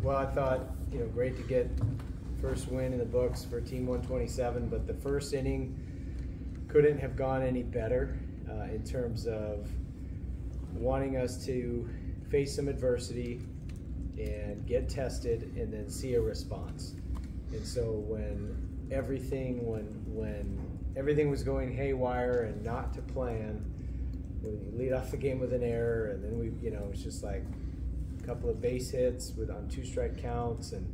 Well, I thought, great to get first win in the books for Team 127, but the first inning couldn't have gone any better in terms of wanting us to face some adversity and get tested and then see a response. And so when everything was going haywire and not to plan, when you lead off the game with an error, and then it's just like a couple of base hits on 2-strike counts and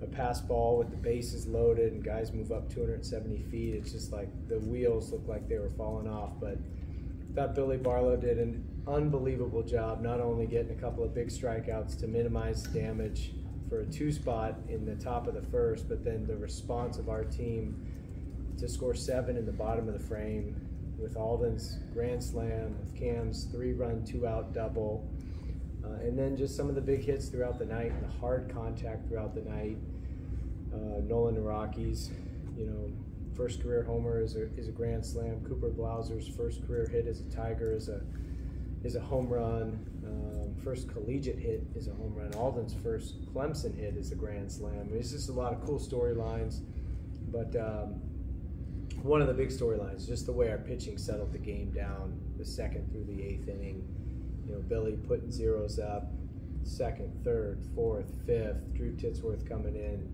a pass ball with the bases loaded and guys move up 270 feet. It's just like the wheels look like they were falling off. But I thought Billy Barlow did an unbelievable job, not only getting a couple of big strikeouts to minimize damage for a 2-spot in the top of the first, but then the response of our team to score 7 in the bottom of the frame with Alden's grand slam, with Cam's 3-run 2-out double, and then just some of the big hits throughout the night and the hard contact throughout the night. Nolan Naraki's, first career homer is a grand slam. Cooper Blauser's first career hit as a Tiger is a home run. First collegiate hit is a home run. Alden's first Clemson hit is a grand slam. It's just a lot of cool storylines, but one of the big storylines, just the way our pitching settled the game down the 2nd through the 8th inning. Billy putting zeros up, 2nd, 3rd, 4th, 5th, Drew Titsworth coming in,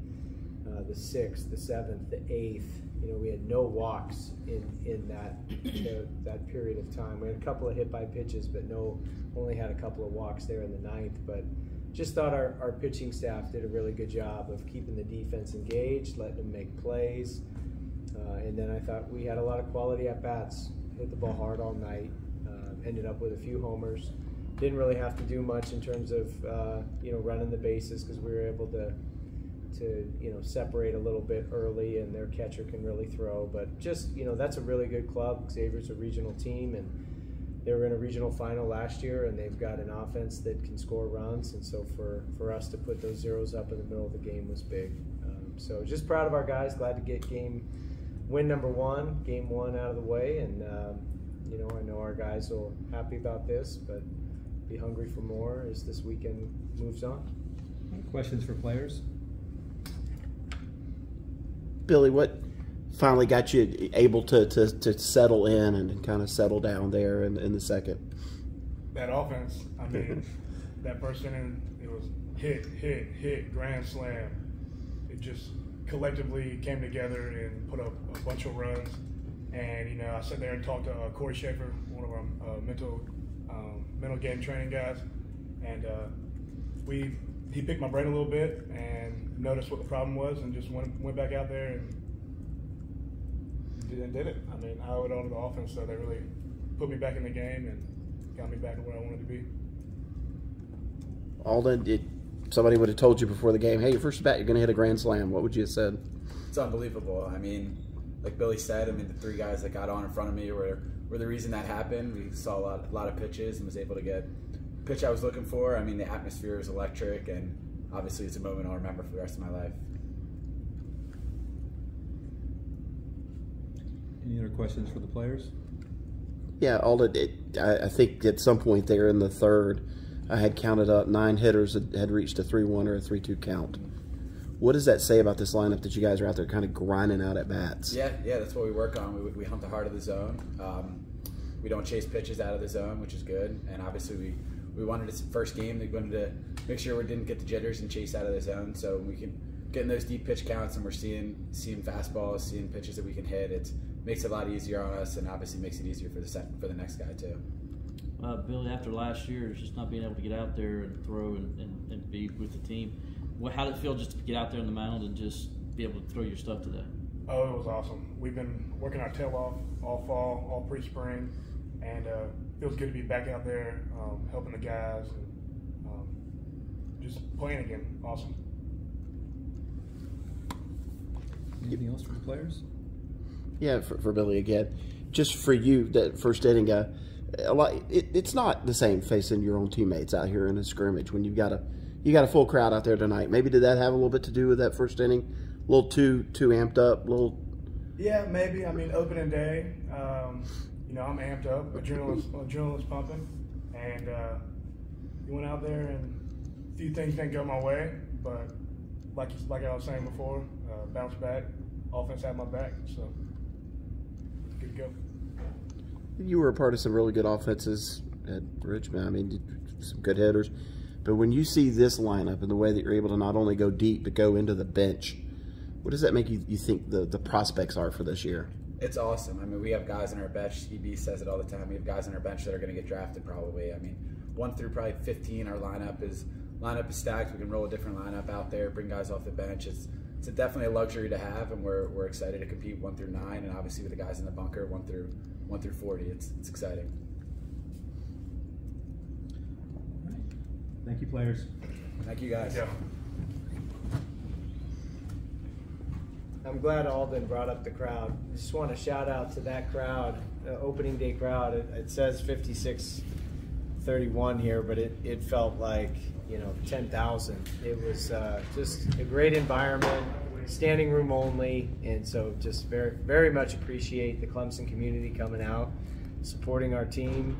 the 6th, the 7th, the 8th. We had no walks in that period of time. We had a couple of hit by pitches, but only had a couple of walks there in the 9th. But just thought our pitching staff did a really good job of keeping the defense engaged, letting them make plays. And then I thought we had a lot of quality at-bats, hit the ball hard all night, ended up with a few homers. Didn't really have to do much in terms of running the bases because we were able to separate a little bit early, and their catcher can really throw. But just that's a really good club. Xavier's a regional team, and they were in a regional final last year, and they've got an offense that can score runs. And so for us to put those zeros up in the middle of the game was big. So just proud of our guys. Glad to get win number 1, game 1 out of the way, and I know our guys will happy about this, but be hungry for more as this weekend moves on. Questions for players? Billy, what finally got you able to settle in and kind of settle down there in the second? That offense. I mean, that first inning, it was hit, grand slam. It just collectively came together and put up a bunch of runs. And, I sat there and talked to Corey Schaefer, one of our mental game training guys. And he picked my brain a little bit and noticed what the problem was, and just went back out there and did it. I mean, I owe it all to the offense, so they really put me back in the game and got me back to where I wanted to be. Alden, somebody would have told you before the game, hey, your first bat, you're going to hit a grand slam. What would you have said? It's unbelievable. I mean, like Billy said, the 3 guys that got on in front of me were the reason that happened. We saw a lot of pitches and was able to get the pitch I was looking for. I mean, the atmosphere was electric, and obviously it's a moment I'll remember for the rest of my life. Any other questions for the players? Yeah, Alden, I think at some point there in the 3rd, I had counted up 9 hitters that had reached a 3-1 or a 3-2 count. What does that say about this lineup that you guys are out there kind of grinding out at bats? Yeah, that's what we work on. We hunt the heart of the zone. We don't chase pitches out of the zone, which is good. And obviously we wanted this first game. We wanted to make sure we didn't get the jitters and chase out of the zone, so we can get in those deep pitch counts, and we're seeing fastballs, seeing pitches that we can hit. It makes it a lot easier on us, and obviously makes it easier for the next guy too. Billy, after last year, just not being able to get out there and throw and be with the team, how did it feel just to get out there on the mound and just be able to throw your stuff today? Oh, it was awesome. We've been working our tail off all fall, all pre-spring, and it feels good to be back out there helping the guys and just playing again. Awesome. Anything else for the players? Yeah, for Billy again. Just for you, that first inning guy, it's not the same facing your own teammates out here in a scrimmage when you got a full crowd out there tonight. Maybe did that have a little bit to do with that first inning? A little too amped up, Yeah, maybe. I mean, opening day, I'm amped up, adrenaline's pumping, and we went out there and few things didn't go my way, but like I was saying before, bounce back. Offense had my back, so good to go. You were a part of some really good offenses at Richmond. I mean, some good hitters. But when you see this lineup and the way that you're able to not only go deep but go into the bench, what does that make you think the prospects are for this year? It's awesome. I mean, we have guys on our bench. EB says it all the time. We have guys on our bench that are going to get drafted probably. I mean, 1 through probably 15, our lineup is stacked. We can roll a different lineup out there, bring guys off the bench. It's definitely a luxury to have, and we're excited to compete 1 through 9, and obviously with the guys in the bunker 1 through 40. It's exciting. Thank you, players. Thank you, guys. Yeah. I'm glad Alden brought up the crowd. I just want to shout out to that crowd, the opening day crowd. It says 5631 here, but it felt like, 10,000. It was just a great environment, standing room only, and so just very, very much appreciate the Clemson community coming out, supporting our team.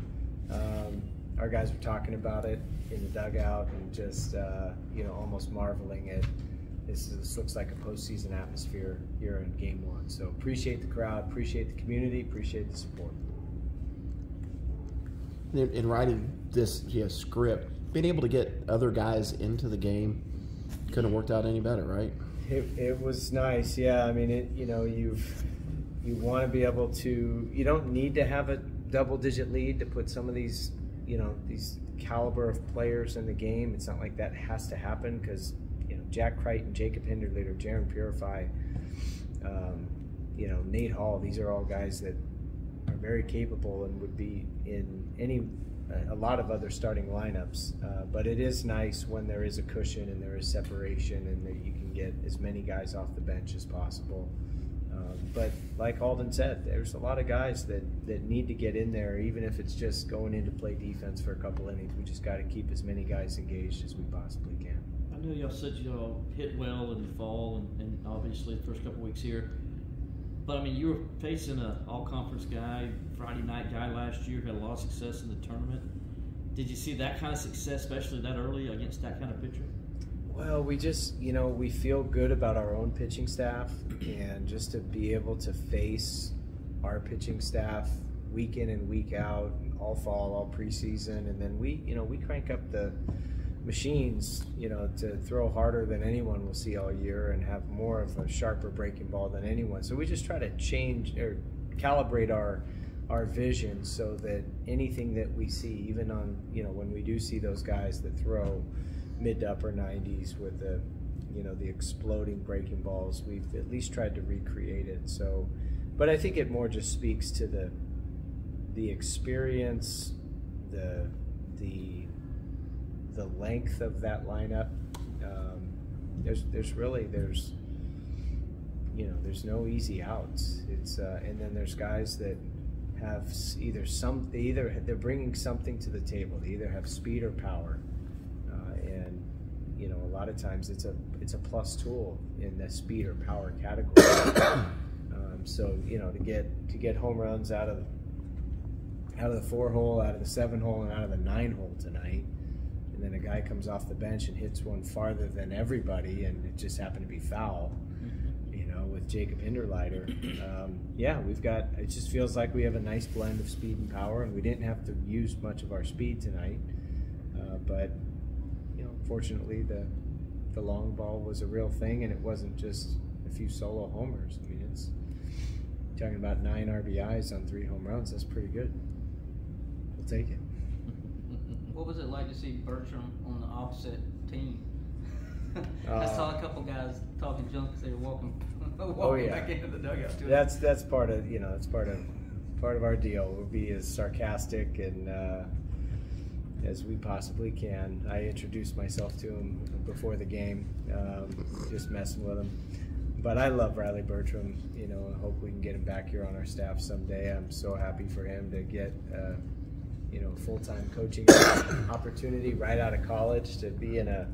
Our guys were talking about it in the dugout and just, almost marveling at this looks like a postseason atmosphere here in Game 1. So appreciate the crowd, appreciate the community, appreciate the support. In writing this script, being able to get other guys into the game couldn't have worked out any better, right? It was nice, yeah. I mean, you want to be able to. You don't need to have a double-digit lead to put some of these, these caliber of players in the game. It's not like that has to happen because, Jack Crichton, Jacob Hinderleader, Jaron Purify, Nate Hall. These are all guys that are very capable and would be in a lot of other starting lineups. But it is nice when there is a cushion and there is separation and that you can get as many guys off the bench as possible. But like Alden said, there's a lot of guys that need to get in there, even if it's just going in to play defense for a couple innings. We just got to keep as many guys engaged as we possibly can. I know y'all said y'all hit well in the fall and obviously the first couple weeks here. But, I mean, you were facing an all-conference guy, Friday night guy last year, had a lot of success in the tournament. Did you see that kind of success, especially that early, against that kind of pitcher? Well, we just, we feel good about our own pitching staff, and just to be able to face our pitching staff week in and week out, all fall, all preseason, and then we crank up the machines, to throw harder than anyone will see all year and have more of a sharper breaking ball than anyone. So we just try to change or calibrate our vision so that anything that we see, even on, when we do see those guys that throw mid to upper 90s with the, the exploding breaking balls, we've at least tried to recreate it. So, but I think it more just speaks to the experience, the length of that lineup. There's no easy outs. It's and then there's guys that have they're bringing something to the table. They either have speed or power, and a lot of times it's a plus tool in the speed or power category. So to get home runs out of the 4-hole, out of the 7-hole, and out of the 9-hole tonight. And then a guy comes off the bench and hits one farther than everybody, and it just happened to be foul, with Jacob Hinderleiter. It just feels like we have a nice blend of speed and power, and we didn't have to use much of our speed tonight. But fortunately, the long ball was a real thing, and it wasn't just a few solo homers. I mean, it's talking about 9 RBIs on 3 home runs. That's pretty good. We'll take it. What was it like to see Bertram on the opposite team? I saw a couple guys talking junk as they were walking back into the dugout. That's part of part of our deal. We'll be as sarcastic and as we possibly can. I introduced myself to him before the game, just messing with him. But I love Riley Bertram. I hope we can get him back here on our staff someday. I'm so happy for him to get full-time coaching opportunity right out of college, to be in a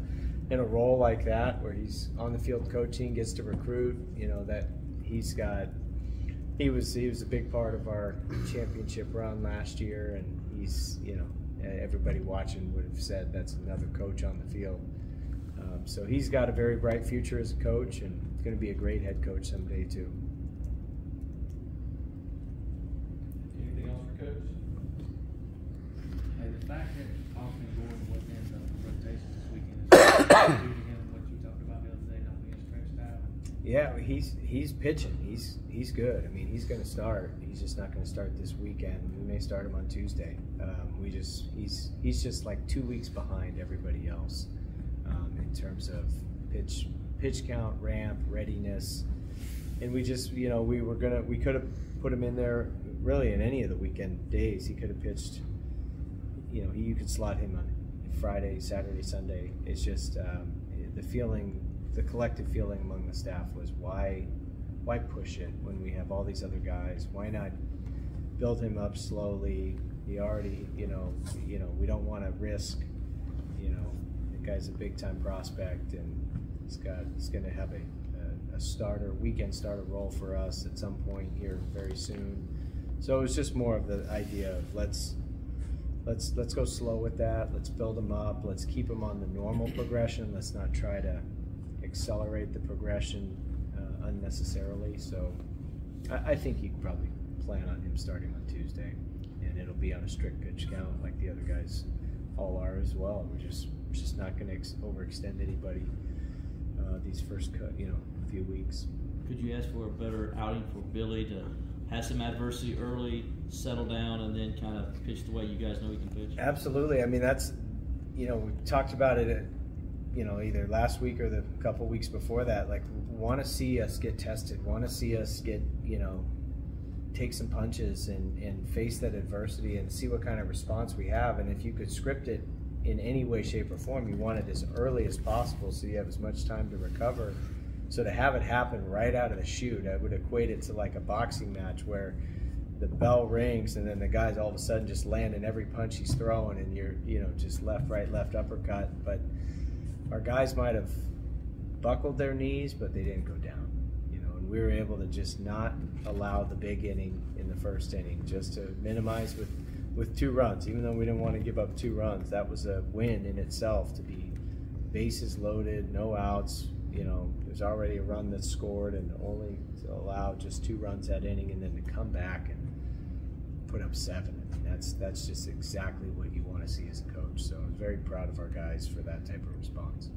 role like that where he's on the field coaching, gets to recruit. That he was a big part of our championship run last year, and he's everybody watching would have said that's another coach on the field. So he's got a very bright future as a coach, and going to be a great head coach someday too. Anything else for Coach? And the fact that Austin Gordon wasn't in the rotation this weekend is due to him what you talked about the other day, not being stretched out. Yeah, he's pitching. He's good. I mean, he's going to start. He's just not going to start this weekend. We may start him on Tuesday. He's just like 2 weeks behind everybody else in terms of pitch count, ramp, readiness, and we just we could have put him in there really in any of the weekend days. He could have pitched. You could slot him on Friday, Saturday, Sunday. It's just the collective feeling among the staff was why push it when we have all these other guys? Why not build him up slowly? He already, we don't want to risk, the guy's a big time prospect, and he's going to have a weekend starter role for us at some point here very soon. So it was just more of the idea of let's go slow with that. Let's build him up. Let's keep him on the normal progression. Let's not try to accelerate the progression unnecessarily. So I think you can probably plan on him starting on Tuesday, and it'll be on a strict pitch count like the other guys all are as well. We're just not going to overextend anybody these first few weeks. Could you ask for a better outing for Billy to have some adversity early, settle down, and then kind of pitch the way you guys know he can pitch? Absolutely. I mean, that's, we talked about it, either last week or the couple weeks before that. Like, want to see us get tested, want to see us get, take some punches and face that adversity and see what kind of response we have. And if you could script it in any way, shape, or form, you want it as early as possible so you have as much time to recover. So to have it happen right out of the chute, I would equate it to like a boxing match where the bell rings and then the guy's all of a sudden just landing every punch he's throwing, and you're, just left, right, left uppercut. But our guys might have buckled their knees, but they didn't go down. And we were able to just not allow the big inning in the first inning, just to minimize with 2 runs. Even though we didn't want to give up 2 runs, that was a win in itself, to be bases loaded, no outs. There's already a run that's scored, and only to allow just 2 runs that inning, and then to come back and put up 7. I mean, that's just exactly what you want to see as a coach. So I'm very proud of our guys for that type of response.